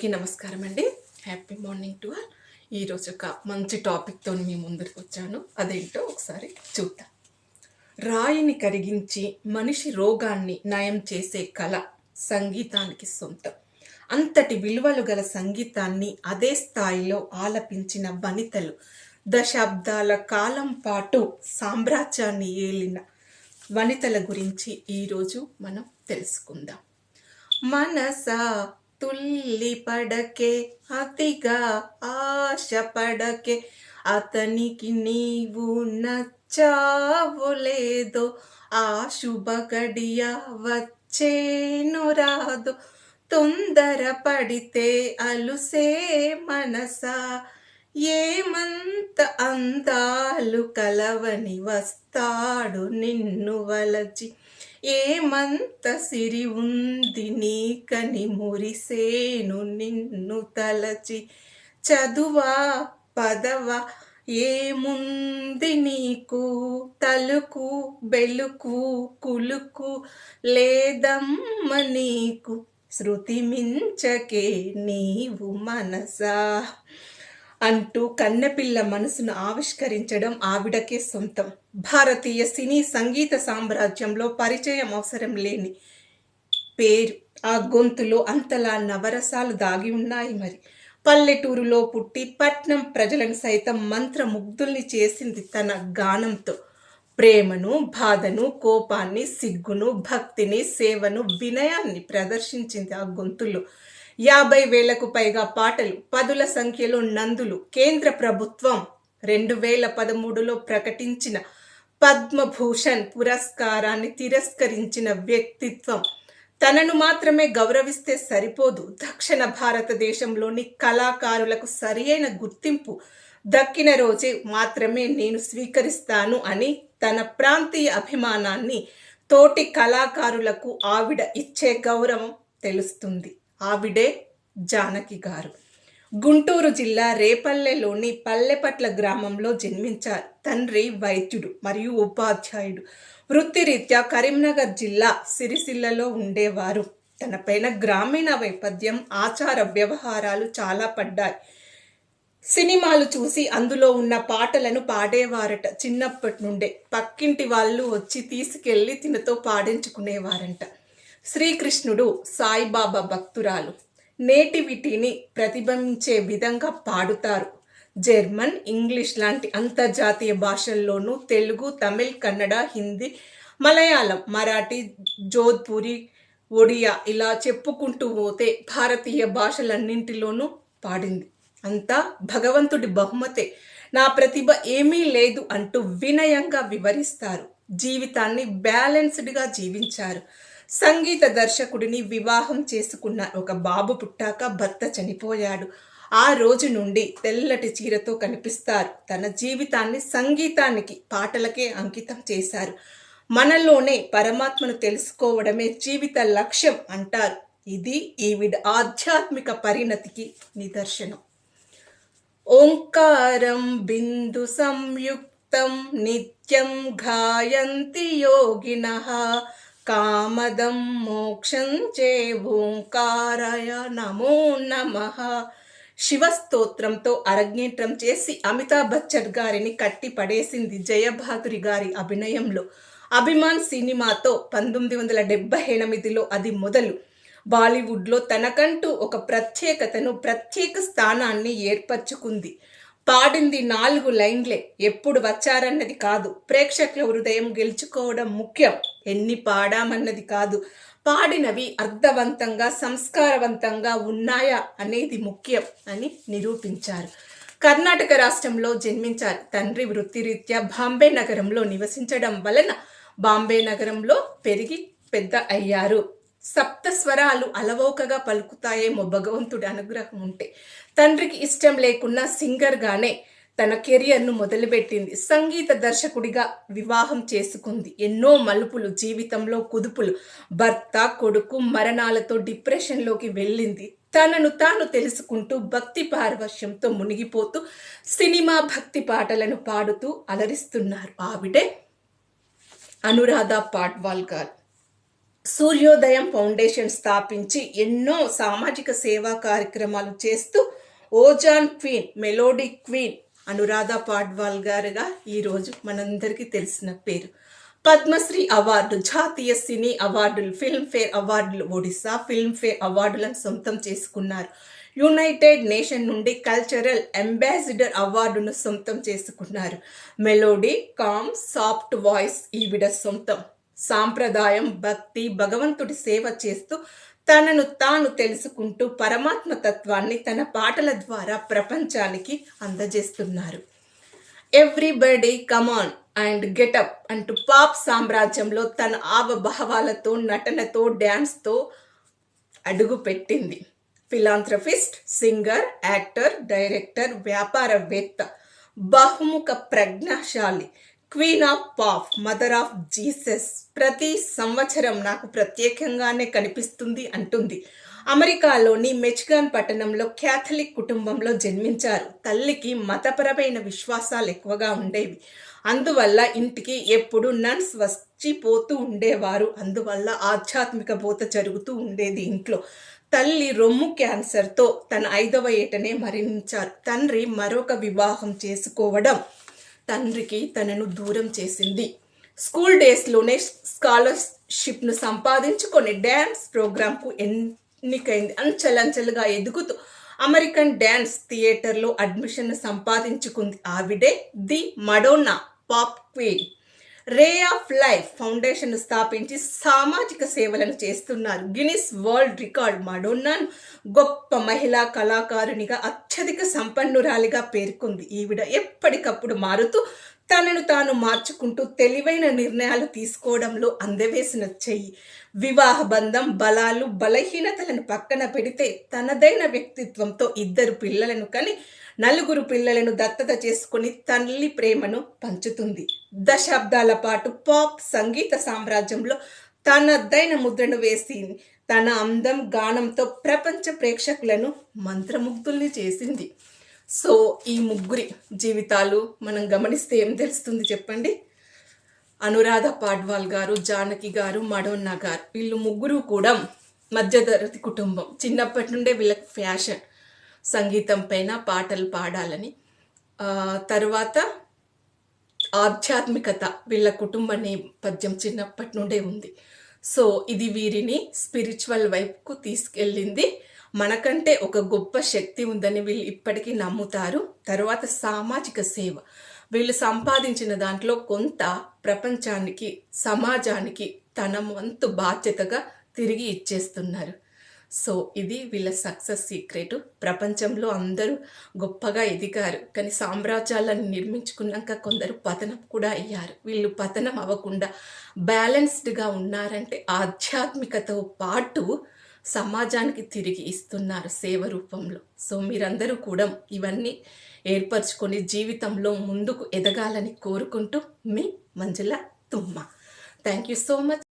నమస్కారం అండి. Happy morning to all. ఈరోజు ఒక మంచి టాపిక్తో మీ ముందుకు వచ్చాను. అదేంటో ఒకసారి చూద్దాం. రాయిని కరిగించి మనిషి రోగాన్ని నయం చేసే కళ సంగీతానికి సొంతం. అంతటి విలువలు గల సంగీతాన్ని అదే స్థాయిలో ఆలపించిన వనితలు, దశాబ్దాల కాలం పాటు సామ్రాజ్యాన్ని ఏలిన వనితల గురించి ఈరోజు మనం తెలుసుకుందాం. మనసా తుల్లి పడకే, అతిగా ఆశ పడకే, అతనికి నీవు నచ్చావు లేదో, ఆ శుభ గడియ వచ్చేను రాదు, తొందర పడితే అలుసే మనసా, ఏమంత అందాలు కలవని వస్తాడు నిన్ను వలచి, ఏమంత సిరి ఉంది నీకని మురిసేను నిన్ను తలచి, చదువా పదవా ఏముంది నీకు, తలుకు బెలుకు కులుకు లేదమ్మ నీకు, శృతి మించకే నీవు మనసా అంటూ కన్నెపిల్ల మనసును ఆవిష్కరించడం ఆవిడకే సొంతం. భారతీయ సినీ సంగీత సామ్రాజ్యంలో పరిచయం అవసరం లేని పేరు. ఆ గొంతులో అంతలా నవరసాలు దాగి ఉన్నాయి. మరి పల్లెటూరులో పుట్టి పట్నం ప్రజలను సైతం మంత్రముగ్ధుల్ని చేసింది తన గానంతో. ప్రేమను, బాధను, కోపాన్ని, సిగ్గును, భక్తిని, సేవను, వినయాన్ని ప్రదర్శించింది ఆ గొంతులో. 50,000కు పైగా పాటలు, పదుల సంఖ్యలో నందులు. కేంద్ర ప్రభుత్వం 2013లో ప్రకటించిన పద్మభూషణ్ పురస్కారాన్ని తిరస్కరించిన వ్యక్తిత్వం. తనను మాత్రమే గౌరవిస్తే సరిపోదు, దక్షిణ భారతదేశంలోని కళాకారులకు సరియైన గుర్తింపు దక్కిన రోజే మాత్రమే నేను స్వీకరిస్తాను అని తన ప్రాంతీయ అభిమానాన్ని తోటి కళాకారులకు ఆవిడ ఇచ్చే గౌరవం తెలుస్తుంది. ఆవిడే జానకి గారు. గుంటూరు జిల్లా రేపల్లెలోని పల్లెపట్ల గ్రామంలో జన్మించారు. తండ్రి వైద్యుడు మరియు ఉపాధ్యాయుడు. వృత్తిరీత్యా కరీంనగర్ జిల్లా సిరిసిల్లలో ఉండేవారు. తనపైన గ్రామీణ నేపథ్యం, ఆచార వ్యవహారాలు చాలా పడ్డాయి. సినిమాలు చూసి అందులో ఉన్న పాటలను పాడేవారట. చిన్నప్పటి నుండే పక్కింటి వాళ్ళు వచ్చి తీసుకెళ్లి తినతో పాడించుకునేవారంట. శ్రీకృష్ణుడు సాయిబాబా భక్తురాలు. నేటివిటీని ప్రతిబింబించే విధంగా పాడుతారు. జర్మన్, ఇంగ్లీష్ లాంటి అంతర్జాతీయ భాషల్లోనూ తెలుగు, తమిళ్, కన్నడ, హిందీ, మలయాళం, మరాఠీ, జోధ్పూరి, ఒడియా ఇలా చెప్పుకుంటూ పోతే భారతీయ భాషలన్నింటిలోనూ పాడింది. అంతా భగవంతుడి బహుమతే, నా ప్రతిభ ఏమీ లేదు అంటూ వినయంగా వివరిస్తారు. జీవితాన్ని బ్యాలెన్స్డ్గా జీవించారు. సంగీత దర్శకుడిని వివాహం చేసుకున్న. ఒక బాబు పుట్టాక భర్త చనిపోయాడు. ఆ రోజు నుండి తెల్లటి చీరతో కనిపిస్తారు. తన జీవితాన్ని సంగీతానికి, పాటలకే అంకితం చేశారు. మనలోనే పరమాత్మను తెలుసుకోవడమే జీవిత లక్ష్యం అంటారు. ఇది ఈవిడ ఆధ్యాత్మిక పరిణతికి నిదర్శనం. ఓంకారం బిందు సంయుక్తం నిత్యం గాయంతి యోగినః, కామదం మోక్షం చే ఓంకారాయ నమో నమః. శివస్తోత్రంతో అరంగేట్రం చేసి అమితాబ్ బచ్చన్ గారిని కట్టి పడేసింది జయభాదురి గారి అభినయంలో. అభిమాన్ సినిమాతో 1978లో అది మొదలు. బాలీవుడ్లో తనకంటూ ఒక ప్రత్యేకతను, ప్రత్యేక స్థానాన్ని ఏర్పరచుకుంది. పాడింది 4 లైన్లే. ఎప్పుడు వచ్చారన్నది కాదు, ప్రేక్షకుల హృదయం గెలుచుకోవడం ముఖ్యం. ఎన్ని పాడామన్నది కాదు, పాడినవి అర్థవంతంగా, సంస్కారవంతంగా ఉన్నాయా అనేది ముఖ్యం అని నిరూపించారు. కర్ణాటక రాష్ట్రంలో జన్మించారు. తండ్రి వృత్తిరీత్యా బాంబే నగరంలో నివసించడం వలన బాంబే నగరంలో పెరిగి పెద్ద అయ్యారు. సప్త స్వరాలు అలవోకగా పలుకుతాయేమో భగవంతుడి అనుగ్రహం ఉంటే. తండ్రికి ఇష్టం లేకున్నా సింగర్గానే తన కెరియర్ను మొదలుపెట్టింది. సంగీత దర్శకుడిగా వివాహం చేసుకుంది. ఎన్నో మలుపులు, జీవితంలో కుదుపులు. భర్త, కొడుకు మరణాలతో డిప్రెషన్లోకి వెళ్ళింది. తనను తాను తెలుసుకుంటూ భక్తి పారవశ్యంతో మునిగిపోతూ సినిమా భక్తి పాటలను పాడుతూ అలరిస్తున్నారు. ఆవిడే అనురాధ పాట్వాల్ గారు. సూర్యోదయం ఫౌండేషన్ స్థాపించి ఎన్నో సామాజిక సేవా కార్యక్రమాలు చేస్తూ ఓజాన్ క్వీన్, మెలోడీ క్వీన్ అనురాధ పాడ్వాల్ గారుగా ఈరోజు మనందరికీ తెలిసిన పేరు. పద్మశ్రీ అవార్డు, జాతీయ సినీ అవార్డులు, ఫిల్మ్ఫేర్ అవార్డులు, ఒడిశా ఫిల్మ్ఫేర్ అవార్డులను సొంతం చేసుకున్నారు. యునైటెడ్ నేషన్ నుండి కల్చరల్ అంబాసిడర్ అవార్డును సొంతం చేసుకున్నారు. మెలోడీ, కామ్, సాఫ్ట్ వాయిస్ ఈవిడ సొంతం. సాంప్రదాయం, భక్తి, భగవంతుడి సేవ చేస్తూ తనను తాను తెలుసుకుంటూ పరమాత్మ తత్వాన్ని తన పాటల ద్వారా ప్రపంచానికి అందజేస్తున్నారు. ఎవ్రీబడి కమాన్ అండ్ గెటప్ అంటూ పాప్ సామ్రాజ్యంలో తన ఆవభావాలతో, నటనతో, డ్యాన్స్తో అడుగు పెట్టింది. ఫిలాంథ్రఫిస్ట్, సింగర్, యాక్టర్, డైరెక్టర్, వ్యాపారవేత్త, బహుముఖ ప్రజ్ఞాశాలి, queen of pop, mother of Jesus. ప్రతి సంవత్సరం నాకు ప్రత్యేకంగానే కనిపిస్తుంది అంటుంది. అమెరికాలోని మిచిగాన్ పట్టణంలో క్యాథలిక్ కుటుంబంలో జన్మించారు. తల్లికి మతపరమైన విశ్వాసాలు ఎక్కువగా ఉండేవి. అందువల్ల ఇంటికి ఎప్పుడు నన్స్ వచ్చిపోతూ ఉండేవారు. అందువల్ల ఆధ్యాత్మిక బోధ జరుగుతూ ఉండేది ఇంట్లో. తల్లి రొమ్ము క్యాన్సర్తో తన 5వ ఏటనే మరణించారు. తండ్రి మరొక వివాహం చేసుకోవడం తండ్రికి తనను దూరం చేసింది. స్కూల్ డేస్లోనే స్కాలర్షిప్ను సంపాదించుకొని డ్యాన్స్ ప్రోగ్రాంకు ఎన్నికైంది. అంచెలంచెలుగా ఎదుగుతూ అమెరికన్ డ్యాన్స్ థియేటర్లో అడ్మిషన్ సంపాదించుకుంది. ఆవిడే the Madonna pop queen. Ray of life foundation స్థాపించి సామాజిక సేవలను చేస్తున్నారు. గిన్నిస్ వరల్డ్ రికార్డ్ మడోన్నాను గొప్ప మహిళా కళాకారునిగా, అత్యధిక సంపన్నురాలిగా పేర్కొంది. ఈవిడ ఎప్పటికప్పుడు మారుతూ తనను తాను మార్చుకుంటూ తెలివైన నిర్ణయాలు తీసుకోవడంలో అందవేసిన చెయ్యి. వివాహ బంధం, బలాలు, బలహీనతలను పక్కన పెడితే తనదైన వ్యక్తిత్వంతో 2 పిల్లలను కని 4 పిల్లలను దత్తత చేసుకుని తల్లి ప్రేమను పంచుతుంది. దశాబ్దాల పాటు పాప్ సంగీత సామ్రాజ్యంలో తనదైన ముద్రను వేసి తన అందం, గానంతో ప్రపంచ ప్రేక్షకులను మంత్రముగ్ధుల్ని చేసింది. సో ఈ ముగ్గురి జీవితాలు మనం గమనిస్తే ఏం తెలుస్తుంది చెప్పండి? అనురాధ పాడ్వాల్ గారు, జానకి గారు, మడోన్నా గారు, వీళ్ళు ముగ్గురు కూడా మధ్యతరగతి కుటుంబం. చిన్నప్పటి నుండే వీళ్ళకి ఫ్యాషన్, సంగీతం పైన పాటలు పాడాలని. తర్వాత ఆధ్యాత్మికత వీళ్ళ కుటుంబ నేపథ్యం చిన్నప్పటి నుండే ఉంది. సో ఇది వీరిని స్పిరిచువల్ వైపుకు తీసుకెళ్ళింది. మనకంటే ఒక గొప్ప శక్తి ఉందని వీళ్ళు ఇప్పటికీ నమ్ముతారు. తర్వాత సామాజిక సేవ, వీళ్ళు సంపాదించిన దాంట్లో కొంత ప్రపంచానికి, సమాజానికి తన వంతు బాధ్యతగా తిరిగి ఇచ్చేస్తున్నారు. సో ఇది వీళ్ళ సక్సెస్ సీక్రెట్. ప్రపంచంలో అందరూ గొప్పగా ఎదిగారు, కానీ సామ్రాజ్యాలను నిర్మించుకున్నాక కొందరు పతనం కూడా అయ్యారు. వీళ్ళు పతనం అవ్వకుండా బ్యాలెన్స్డ్గా ఉన్నారంటే ఆధ్యాత్మికతో పాటు సమాజానికి తిరిగి ఇస్తున్నారు సేవ రూపంలో. సో మీరందరూ కూడా ఇవన్నీ ఏర్పరచుకొని జీవితంలో ముందుకు ఎదగాలని కోరుకుంటూ మీ మంజుల తుమ్మ. Thank you so much.